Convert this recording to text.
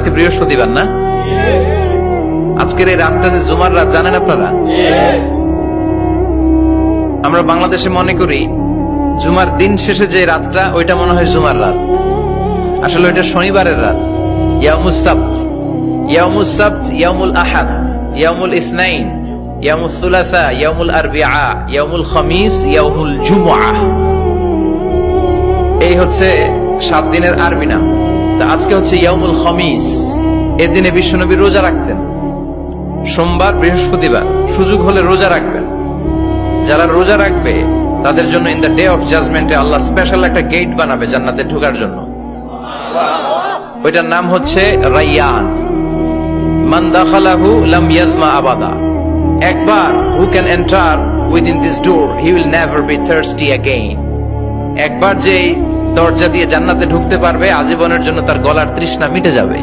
আজকে বৃহস্পতিবার না? আজকের এই রাতটা যে জুমার রাত জানেন আপনারা? আমরা বাংলাদেশে মনে করি জুমার দিন শেষে যে রাতটা ওইটা মনে হয় জুমার রাত, আসলে ওইটা শনিবারের রাত। ইয়াউমুস সাবত, ইয়াউমুস সাবত, ইয়াউমুল আহাদ, ইয়াউমুল ইসনাইন, ইয়াউমুল সুলাসা, ইয়াউমুল আরবিআ, ইয়াউমুল খামিস, ইয়াউমুল জুমআ। এই হচ্ছে 7 দিনের আরবি নাম। তা আজকে হচ্ছে ইয়াউমুল খামিস। এই দিনে বিশ্বনবী রোজা রাখতেন। সোমবার, বৃহস্পতিবার সুযোগ হলে রোজা রাখবেন। যারা রোজা রাখবে তাদের জন্য ইন দ্য ডে অফ জাজমেন্টে আল্লাহ স্পেশাল একটা গেট বানাবে জান্নাতে ঢোকার জন্য। ওইটার নাম হচ্ছে রাইয়ান। মান দাখালাহু লাম ইয়াজমা আবাদা। একবার who can enter within this door he will never be thirsty again. একবার যে দরজা দিয়ে জান্নাতে ঢুকতে পারবে আজীবনের জন্য তার গলার তৃষ্ণা মিটে যাবে।